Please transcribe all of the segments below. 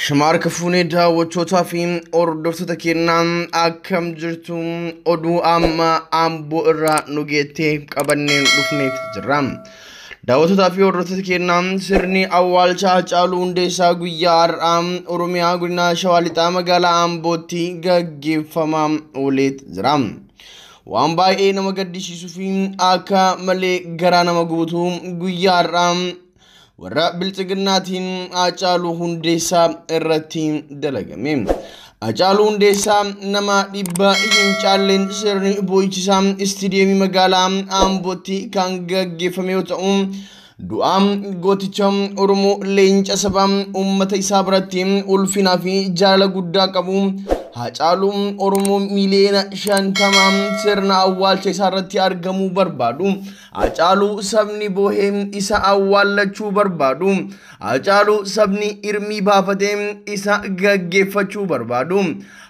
Shamarka funida wachotafim ordofta kennan akkam jirtu odu amma ambo irra nugete qabanne dhufneet jiram daawwattoota fi hordoftoota kennan sirni awwaalcha Haacaaluu Hundeessaa guyyaa har'aa Oromiyaa godina Shawaa Lixaa magaalaa Ambootti gaggeeffamaa ooleet jiram waan baay'ee nama gaddisiisuu fi akka malee garaa nama guutu guyyaa har'aa warra bilchiginnaatiin Haacaaluu Hundeessaa irratti dalagame. Haacaaluu Hundeessaa nama dhibba hin caalleen sirni boo'ichisaa istiidiyeemii magaalaa Ambootti kan gaggeeffame yoo ta'u du'aan gooticha Oromoo leenca sabaa uummata isaa biratti ulfinaa fi jaalala guddaa qabu Haacaaluu Oromoo miliyoona 50 sirna awwaalcha isaa irratti argamuu barbaadu. Haacaaluu sabni boohee isa awwaalachuu barbaadu. Haacaaluu sabni irmii baafatee isa gaggeeffachuu barbaadu.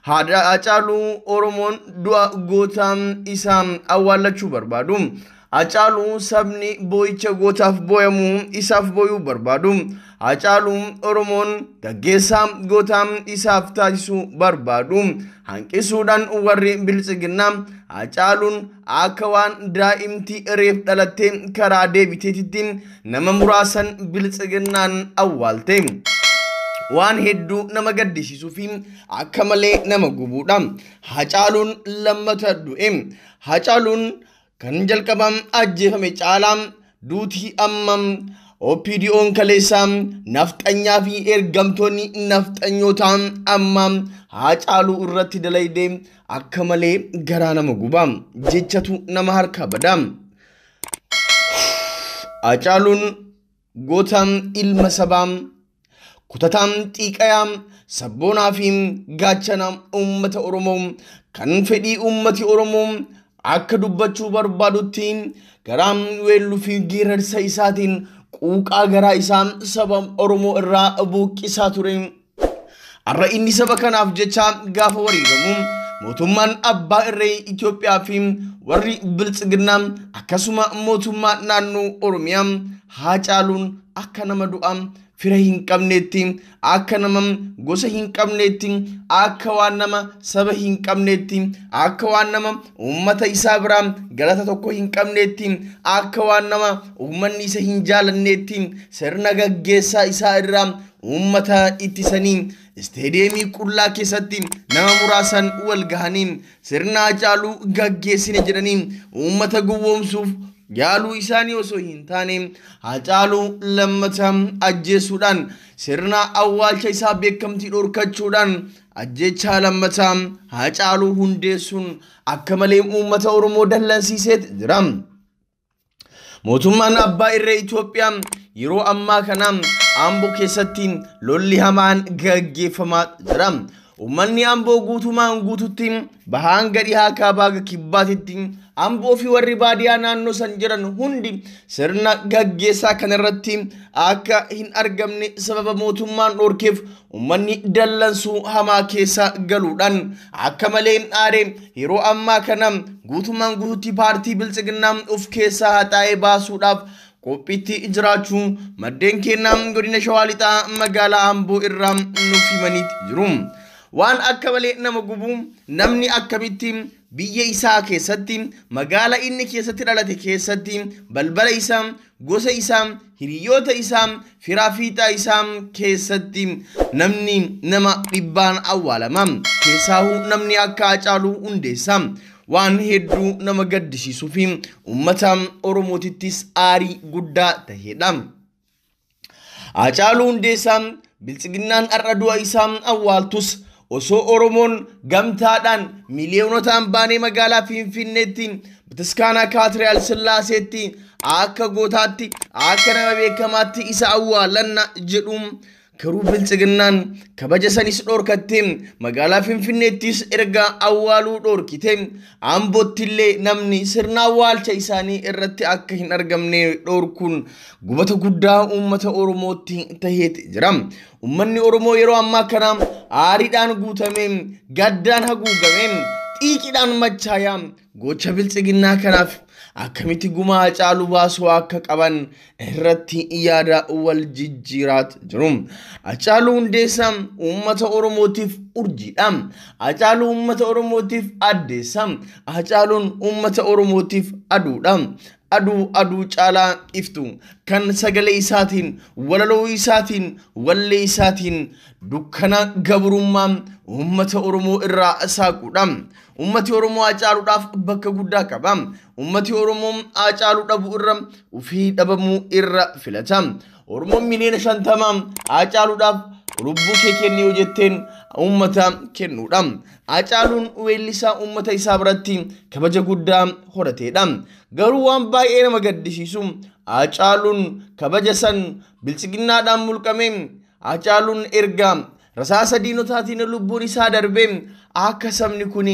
Haacaaluu Oromoon du'a goota isa awwaalachuu barbaadu. Haacaaluu sabni boo'icha gootaaf boo'amu isaaf boo'uu barbaadu. Haacaaluu Oromoon gaggeessaa goota isaaf taasisuu barbaadu. Hanqisuudhaan warri bilchiginnaa Haacaaluun akka waan daa'imti reef dhalattee karaa deebiteetitti nama muraasan bilchiginnaan awwaalte. Waan hedduu nama gaddisiisuu fi akka malee nama gubuudha. Haacaaluun lammata du'e. Haacaaluun kan jalqabaan ajjeefame Caalaa duutii amma OPDO'n kaleessaa nafxanyaa fi ergamtoonni nafxanyootaa amma Haacaaluu irratti dalaydee akka malee garaa nama gubaa jechatu nama harkaa badaa. Haacaaluun goota ilma sabaa kutataa xiiqayaa sabboonaa fi gaachana uummata Oromoo kan fedhii uummati Oromoo akka dubbachuu barbaadutti garaa weelluu fi geerarsa isaatiin quuqaa garaa isaa saba Oromoo irraa buuqisaa ture. Har'a inni saba kanaaf jecha gaafa wareegamu mootummaan abbaa irree Itoophiyaa fi warri bilchiginnaa akkasuma mootummaa naannoo Oromiyaa Haacaaluun akka nama du'aa fira hin qabneetti akka nama gosa hin qabneetti akka waan nama saba hin qabneetti akka waan nama uummata isaa biraa galata tokko hin qabneetti akka waan nama uummanni isa hin jaalanneetti sirna gaggeessaa isaa irraa uummata ittisanii isteediyeemii qullaa keessatti nama muraasan wal gahanii sirna Haacaaluu gaggeessine jedhanii uummata gowwoomsuuf yaaluu isaanii osoo hin taane Haacaaluu lammata ajjeesuudhaan sirna awwaalcha isaa beekamtii dhorkachuudhaan ajjeechaa lammata Haacaaluu Hundeessuun akka malee uummata Oromoo dallansiiseet jira. Mootummaan abbaa irree Itoophiyaa yeroo ammaa kana Amboo keessatti lolli hamaan gaggeeffamaa jira. Uummanni Amboo guutumaan guututti bahaan gadi haa kaabaa kibbaatitti Amboo fi warri baadiyaa naannoo san jiran hundi sirna gaggeessaa kanarratti akka hin argamne sababa mootummaan dhorkeef uummanni dallansuu hamaa keessa galuudhaan akka malee aaree yeroo ammaa kana guutumaan guututti paartii bilchiginnaa of keessaa haxaa'ee baasuudhaaf qophiitti jiraachuu maddeen keenyaa godina Shawaa Lixaa magaalaa Amboo irraa nuuf himaniit jiru. Waan akka malee nama gubu namni akkamitti biyya isaa keessatti magaalaa inni keessatti dhalate keessatti balbala isaa gosa isaa hiriyoota isaa firaa fiixaa isaa keessatti namni nama dhibbaan awwaalama keessaahuu namni akka Haacaaluu Hundeessaa waan hedduu nama gaddisiisuu fi uummata Oromootittis aarii guddaa ta'edha. Haacaaluu Hundeessaa bilchiginnaan har'a du'a isaa awwaaltus osoo Oromoon gamtaadhaan miliyoonotaan baanee magaalaa Finfinneetti Bataskaana Kaatedraal Sillaaseetti akka gootaatti akka nama beekamaatti isa awwaalanna jedhu garuu bilchiginnaan kabaja sanis dhorkattee magaalaa Finfinneettis erga awwaaluu dhorkite Amboottillee namni sirna awwaalcha isaanii irratti akka hin argamne dhorkuun gubata guddaa uummata Oromootti taheet jira. Uummanni Oromoo yeroo ammaa kana aariidhaan guutame gaddaan haguugame xiiqiidhaan machaaya gocha biltsiginnaa kanaaf akkamitti gumaa Hacaaluu baasuu akka qaban irratti yaada wal jijjiiraat jiru. Hacaaluu Hundeessaa uummata Oromootiif urjiidha. Hacaaluu uummata Oromootiif addeessa. Hacaaluun uummata Oromootiif aduudha. Aduu caalaa iftu kan sagalee isaatiin walaloo isaatiin wallee isaatiin dukkana gabrummaa uummata Oromoo irraa saaquudha. Uummati Oromoo Hacaaluudhaaf bakka guddaa qaba. Uummati Oromoo Hacaaluu dhabuu irra ufii dhabamuu irra filata. Oromoon miliyoona 50 Hacaaluudhaaf lubbuu kee kenni yoo jetteen uummata kennuudha. Hacaaluun weellisaa uummata isaa biratti kabaja guddaa horateedha. Garuu waan baay'ee nama gaddisiisu Hacaaluun kabaja san biltsiginnaadhaan mulqame. Hacaaluun erga rasaasa diinotaatiin lubbuun isaa darbe akka sabni kun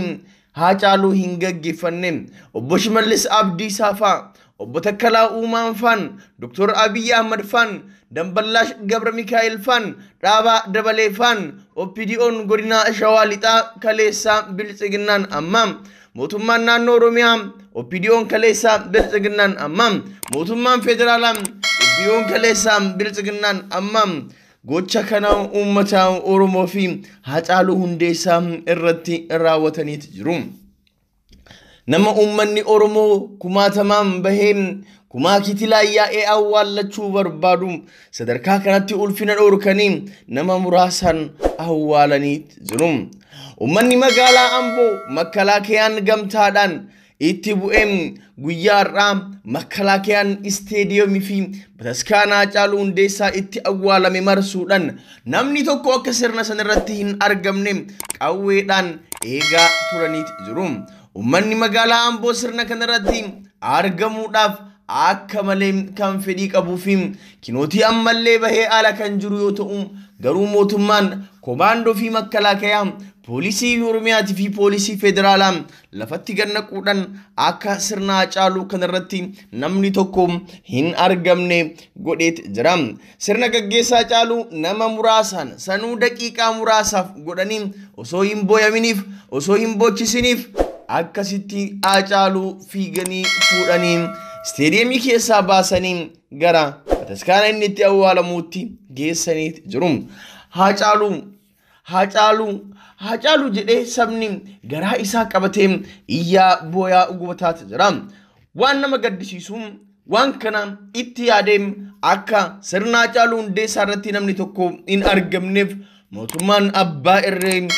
Hacaaluu hin gaggeeffanne. Obbo Shimallis Abdiisaa fa'aa, Obbo Takkalaa Uumaan fa'aan, Dr. Abiy Ahmad fa'aan, Damballaash Gabra Mikaa'el fa'aan, Dhaabaa Dabalee fa'aan, OPDO'n godina Shawaa Lixaa kaleessaa biltsiginnaan amma. Mootummaan naannoo Oromiyaa OPDO'n kaleessaa biltsiginnaan amma. Mootummaan federaalaa OPDO'n kaleessaa biltsiginnaan amma. Gocha kana uummata Oromoo fi Hacaaluu Hundeessaa irratti raawwataniit jiru. Nama uummanni Oromoo kumaatamaan bahee kumaa kitilaa yaa'ee awwaallachuu barbaadu sadarkaa kanatti ulfina dhoorkanii nama muraasaan awwaalaniit jiru. Uummanni magaalaa Amboo makkalaakayaan gamtaadhaan itti bu'een guyyaa har'aa makkalaakayaan isteediyoomii fi bataskaana Hacaaluu Hundeessaa itti awwaalame marsuudhaan namni tokko akka sirna sanarratti hin argamne qawweedhaan eegaa turaniit jiru. Uummanni magaalaa Amboo sirna kanarratti argamuudhaaf akka malee kan fedhii qabuu fi kinootii ammallee bahee ala kan jiru yoo ta'u garuu mootummaan komaandoo fi makkalaakayaa poolisii Oromiyaatii fi poolisii federaalaa lafatti gannaquudhaan akka sirna Hacaaluu kanarratti namni tokko hin argamne godheet jira. Sirna gaggeessaa Hacaaluu nama muraasaan sanuu daqiiqaa muraasaaf godhanii osoo hin booyaminiif osoo hin boochisiniif akkasitti Hacaaluu fiiganii fuudhanii isteediyeemii keessaa baasanii gara bataskaana inni itti awwaalamuutti geessaniit jiru. Hacaaluu jedhee sabni garaa isaa qabatee iyyaa booyaa gubataat jira. Waan nama gaddisiisu waan kana itti yaadee akka sirna Hacaaluu Hundeessaa irratti namni tokko hin argamneef mootummaan abbaa irree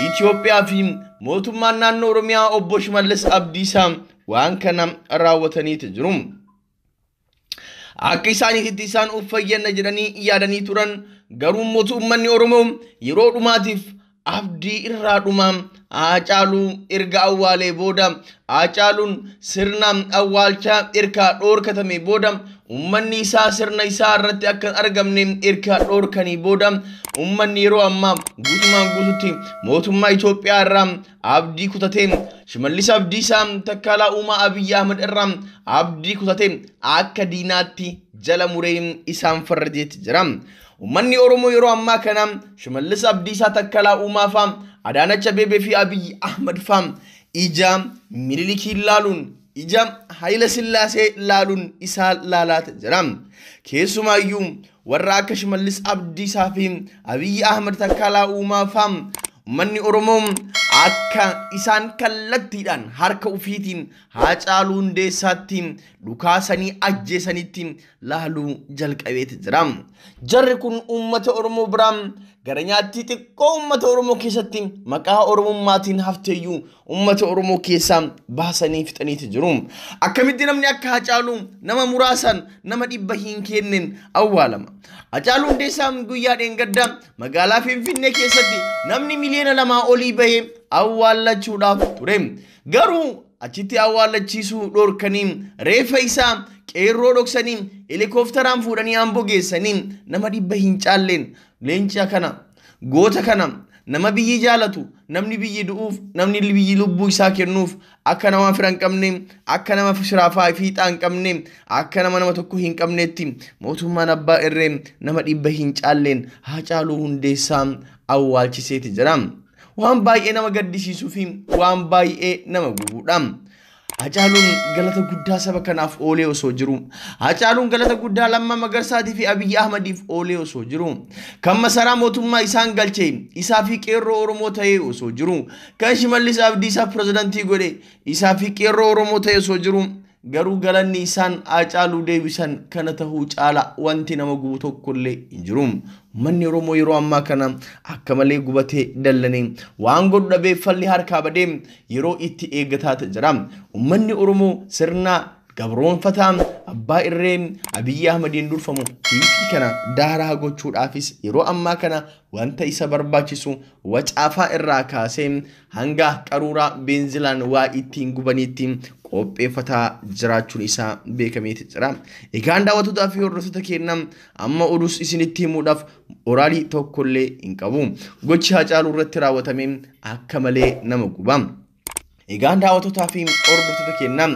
Itoophiyaa fi mootummaan naannoo Oromiyaa Obbo Shimallis Abdiisaa waan kana raawwataniit jiru. Akka isaaniitti isaan uffayyana jedhanii yaadanii turan garuu mootummaan Oromoo yeroo dhumaatiif abdii irraa dhumaa Hacaaluu erga awwaalee booda Hacaaluun sirna awwaalchaa erga dhoorkatame booda ummanni isaa sirna isaa irratti akka argamne erga dhoorkanii booda ummanni yeroo ammaa guutumaan guututti mootummaa Itoophiyaa irraa abdii kutatee Shimallis Abdiisaa Takkalaa Uumaa Abiy Ahmad irraa abdii kutatee akka diinaatti jala muree isaan farrajeet jira. Ummanni Oromoo yeroo ammaa kana Shimallis Abdiisaa Takkalaa Uumaa fa'aa Adaanach Abeebee fi Abiy Ahmad fa'aa ija Minilikii laaluun ija Hayila Sillaasee laaluun isaa laalaat jira. Keessumaayyuu warra akka Shimallis Abdiisaa fi Abiy Ahmad Takkalaa Uumaa fa'aa ummanni Oromoo akka isaan kallattiidhaan harka ufiitiin Hacaaluu Hundeessaatti dhukaasanii ajjeesanitti laaluu jalqabeet jira. Jarri kun uummata Oromoo biraan gara nyaatti xiqqoo uummata Oromoo keessatti maqaa Oromummaatiin hafteeyyuu uummata Oromoo keessaa baasanii fixaniit jiru. Akkamitti namni akka Hacaaluu nama muraasaan nama 100 hin kennin awwaalama. Hacaaluu Hundeessaa guyyaa dheengaddaa magaalaa Finfinnee keessatti namni miliyoona 2 olii bahee awwaalachuudhaaf ture. Garuu achitti awwaalachiisuu dhoorkanii reeffa isaa qeerroo dhoksanii helikoophteraan fuudhanii Amboo geessanii nama 100 hin caalleen leenca kana goota kana nama biyyi jaalatu namni biyyi du'uuf namni biyyi lubbuu isaa kennuuf akka nama fira hin qabne akka nama firaafaa fiixaa hin qabne akka nama tokko hin qabneetti mootummaan abbaa irree nama 100 hin caalleen Hacaaluu Hundeessaa awwaalchiseeti jira. waan baay'ee nama gaddisiisuu fi waan baay'ee nama gubuudha. Hacaaluun galata guddaa saba kanaaf oolee osoo jiru. Hacaaluun galata guddaa Lammaa Magarsaatii fi Abiyyi Ahmadiif oolee osoo jiru. Kan masaraa mootummaa isaan galchee isaa fi qeerroo Oromoo ta'ee osoo jiru. Kan Shimallis Abdiisaa pirezidaantii godhe isaa fi qeerroo Oromoo ta'ee osoo jiru. Garuu galanni isaan Hacaaluu deebisan kana tahuu caala wanti nama gubu tokkollee hin jiru. Manni Oromoo yeroo ammaa kana akka malee gubatee dallanee waan godhu dhabee falli harkaa badee yeroo itti eeggataa jira. Uummanni Oromoo sirna gabroonfataa abbaa irree Abiyyi Ahmadiin durfamu hiikii kana daaraa gochuudhaafis yeroo ammaa kana wanta isa barbaachisu wacaafaa irraa kaasee hanga qaruuraa beenzilaan waa ittiin gubaniitti qopheeffataa jiraachuun isaa beekameeti jira. Egaan daawwattoota fi hordoftoota keenya amma oduus isinitti himuudhaaf oraalii tokkollee hin qabu. Gochi Hacaaluu irratti raawwatame akka malee nama guba. Egaan daawwattoota fi hordoftoota keenya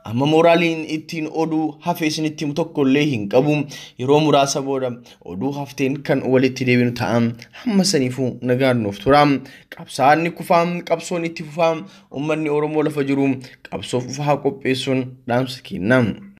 amma moraaliin ittiin oduu hafee isinitti himu tokkollee hin qabu. Yeroo muraasa booda oduu hafteen kan walitti deebinu ta'a. Hamma saniifuu nagaan nuuf tura. Qabsaa'onni kufaan qabsoon itti fufaa. Uummanni Oromoo lafa jiru qabsoo fufaa qopheessuun dhaamsa kenna.